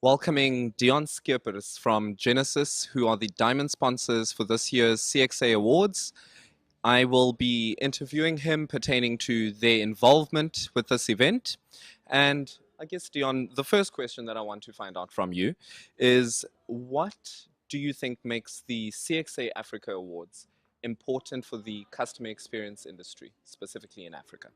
welcoming Dion Skippers from Genesys, who are the diamond sponsors for this year's CXA Awards. I will be interviewing him pertaining to their involvement with this event. And I guess, Dion, the first question that I want to find out from you is what do you think makes the CXA Africa Awards important for the customer experience industry, specifically in Africa?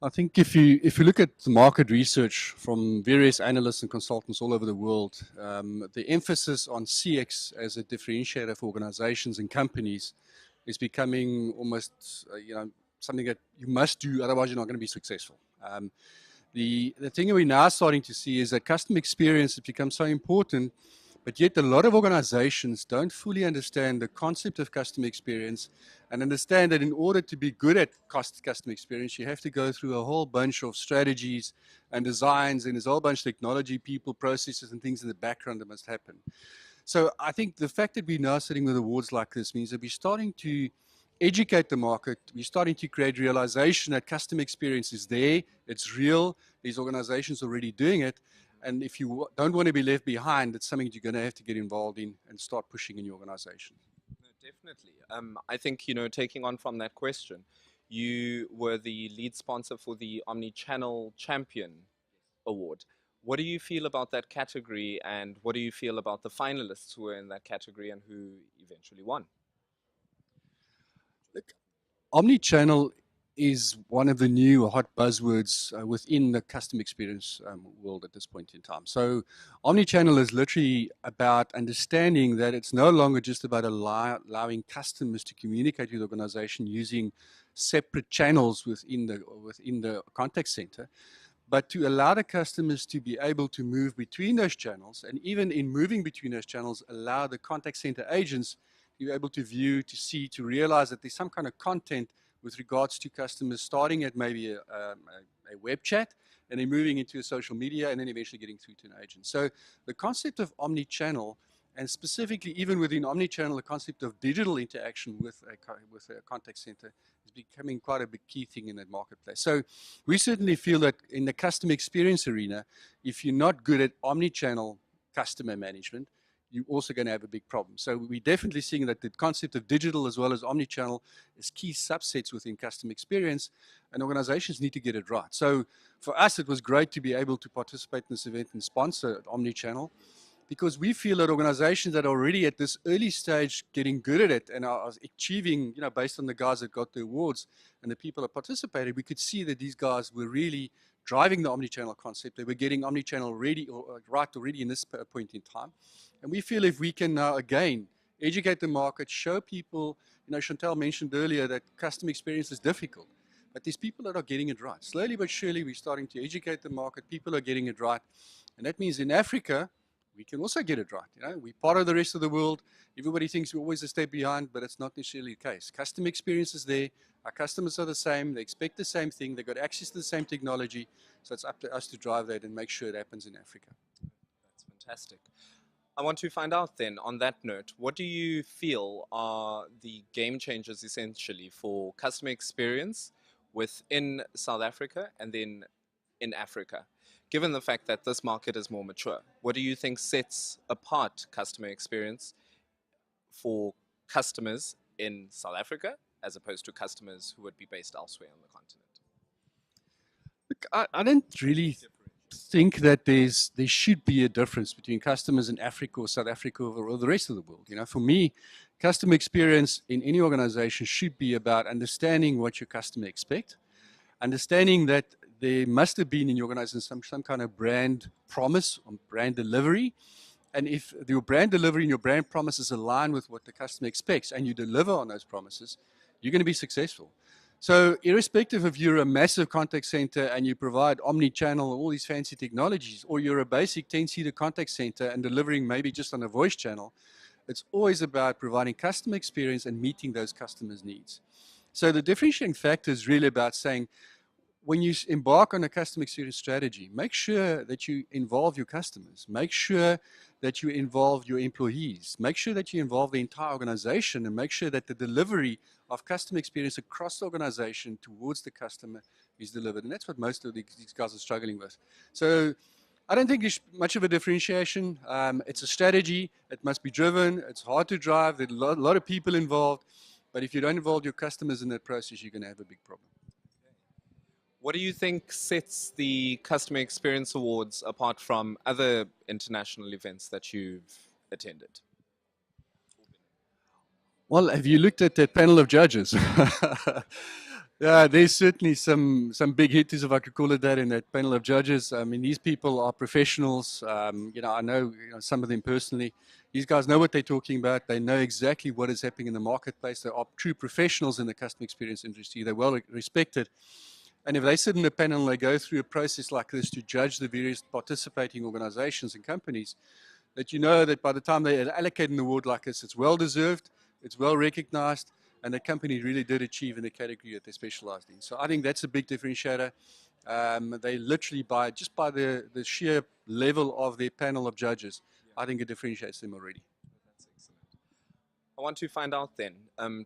I think if you look at the market research from various analysts and consultants all over the world, the emphasis on CX as a differentiator for organizations and companies is becoming almost something that you must do, otherwise you're not going to be successful. The thing we're now starting to see is that customer experience has become so important, but yet a lot of organizations don't fully understand the concept of customer experience and understand that in order to be good at customer experience, you have to go through a whole bunch of strategies and designs, and there's a whole bunch of technology, people, processes, and things in the background that must happen. So I think the fact that we're now sitting with awards like this means that we're starting to educate the market. We're starting to create realization that customer experience is there, it's real, these organizations are already doing it. And if you don't want to be left behind, it's something you're going to have to get involved in and start pushing in your organization. No, definitely. I think, taking on from that question, you were the lead sponsor for the Omni-Channel Champion Award. What do you feel about that category, and what do you feel about the finalists who were in that category and who eventually won? Look, Omni-Channel is one of the new hot buzzwords within the customer experience world at this point in time. So omni-channel is literally about understanding that it's no longer just about allowing customers to communicate with the organization using separate channels within the contact center, but to allow the customers to be able to move between those channels, and even in moving between those channels, allow the contact center agents to be able to view, to see, to realize that there's some kind of content with regards to customers starting at maybe a web chat and then moving into a social media and then eventually getting through to an agent. So the concept of omni-channel, and specifically even within omni-channel, the concept of digital interaction with a contact center is becoming quite a big key thing in that marketplace. So we certainly feel that in the customer experience arena, if you're not good at omni-channel customer management, you're also going to have a big problem. So we're definitely seeing that the concept of digital as well as omni-channel is key subsets within customer experience, and organizations need to get it right. So for us, it was great to be able to participate in this event and sponsor omni-channel, because we feel that organizations that are already at this early stage getting good at it and are achieving, based on the guys that got the awards and the people that participated, we could see that these guys were really driving the omni-channel concept. They were getting omni-channel ready or right already in this point in time. And we feel if we can now again educate the market, show people, Chantal mentioned earlier that customer experience is difficult, but there's people that are getting it right. Slowly but surely we're starting to educate the market, people are getting it right. And that means in Africa, we can also get it right. We're part of the rest of the world. Everybody thinks we're always a step behind, but it's not necessarily the case. Customer experience is there. Our customers are the same. They expect the same thing. They've got access to the same technology. So it's up to us to drive that and make sure it happens in Africa. That's fantastic. I want to find out then, on that note, what do you feel are the game changers essentially for customer experience within South Africa and then in Africa? Given the fact that this market is more mature, what do you think sets apart customer experience for customers in South Africa as opposed to customers who would be based elsewhere on the continent? Look, I don't really think that there should be a difference between customers in Africa or South Africa or the rest of the world. For me, customer experience in any organization should be about understanding what your customer expects, understanding that there must have been in your organization some kind of brand promise or brand delivery. And if your brand delivery and your brand promises align with what the customer expects and you deliver on those promises, you're going to be successful. So irrespective if you're a massive contact center and you provide omni-channel, all these fancy technologies, or you're a basic 10-seater contact center and delivering maybe just on a voice channel, it's always about providing customer experience and meeting those customers' needs. So the differentiating factor is really about saying, when you embark on a customer experience strategy, make sure that you involve your customers. Make sure that you involve your employees. Make sure that you involve the entire organization and make sure that the delivery of customer experience across the organization towards the customer is delivered. And that's what most of these guys are struggling with. So I don't think there's much of a differentiation. It's a strategy. It must be driven. It's hard to drive. There's a lot of people involved. But if you don't involve your customers in that process, you're going to have a big problem. What do you think sets the Customer Experience Awards apart from other international events that you've attended? Well, have you looked at that panel of judges? Yeah, there's certainly some big hitters, if I could call it that, in that panel of judges. I mean, these people are professionals. I know, some of them personally. These guys know what they're talking about. They know exactly what is happening in the marketplace. They are true professionals in the customer experience industry. They're well respected. And if they sit in a panel and they go through a process like this to judge the various participating organizations and companies, that you know that by the time they allocate an award like this, it's well deserved, it's well recognized, and the company really did achieve in the category that they specialized in. So I think that's a big differentiator. They literally, just by the sheer level of their panel of judges, I think it differentiates them already. That's excellent. I want to find out then,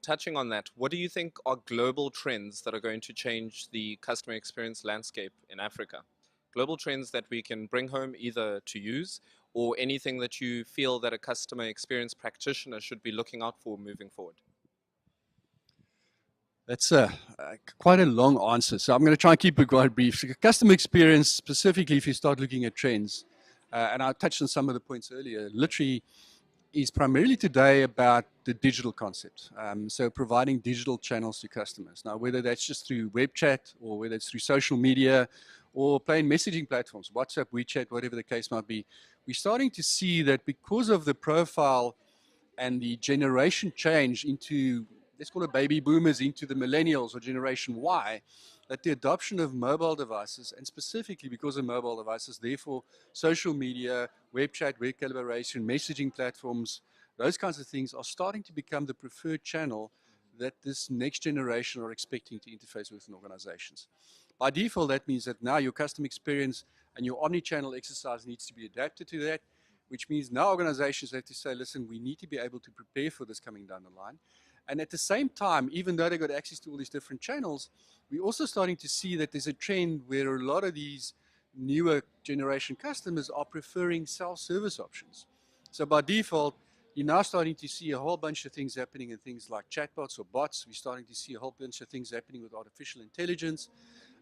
touching on that, what do you think are global trends that are going to change the customer experience landscape in Africa? Global trends that we can bring home either to use or anything that you feel that a customer experience practitioner should be looking out for moving forward? That's quite a long answer, so I'm going to try and keep it quite brief. So customer experience, specifically if you start looking at trends, and I touched on some of the points earlier, literally is primarily today about the digital concept. So providing digital channels to customers. Now, whether that's just through web chat or whether it's through social media or plain messaging platforms, WhatsApp, WeChat, whatever the case might be, we're starting to see that because of the profile and the generation change into, let's call it baby boomers, into the millennials or generation Y, that the adoption of mobile devices, and specifically because of mobile devices, therefore social media, web chat, web collaboration, messaging platforms, those kinds of things are starting to become the preferred channel that this next generation are expecting to interface with in organizations. By default, that means that now your customer experience and your omni-channel exercise needs to be adapted to that, which means now organizations have to say, listen, we need to be able to prepare for this coming down the line. And at the same time, even though they've got access to all these different channels, we're also starting to see that there's a trend where a lot of these newer generation customers are preferring self-service options. So by default, you're now starting to see a whole bunch of things happening in things like chatbots or bots. We're starting to see a whole bunch of things happening with artificial intelligence.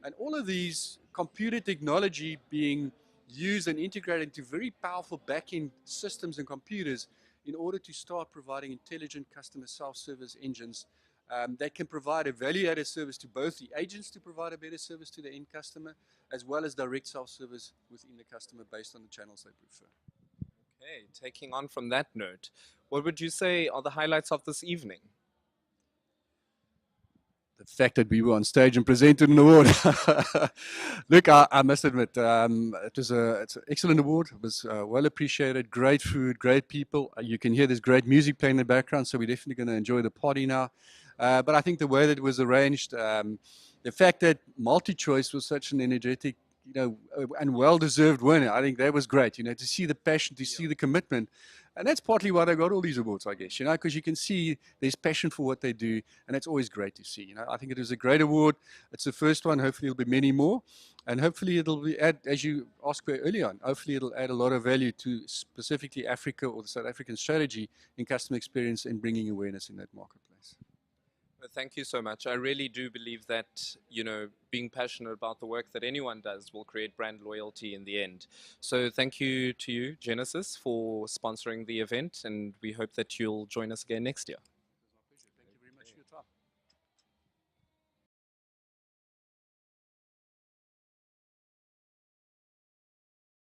And all of these computer technology being used and integrated into very powerful back-end systems and computers in order to start providing intelligent customer self-service engines that can provide a value-added service to both the agents to provide a better service to the end customer, as well as direct self-service within the customer based on the channels they prefer. Okay, taking on from that note, what would you say are the highlights of this evening? The fact that we were on stage and presented an award. Look, I must admit, it's an excellent award. It was well appreciated, great food, great people. You can hear there's great music playing in the background, so we're definitely going to enjoy the party now. But I think the way that it was arranged, the fact that multi-choice was such an energetic, and well-deserved winner, I think that was great. To see the passion, to see the commitment. And that's partly why they got all these awards, I guess, because you can see there's passion for what they do, and it's always great to see. I think it was a great award. It's the first one. Hopefully, there'll be many more, and hopefully, it'll be as you asked earlier on. Hopefully, it'll add a lot of value to specifically Africa or the South African strategy in customer experience and bringing awareness in that marketplace. Well, thank you so much. I really do believe that, being passionate about the work that anyone does will create brand loyalty in the end. So thank you to you, Genesys, for sponsoring the event, and we hope that you'll join us again next year.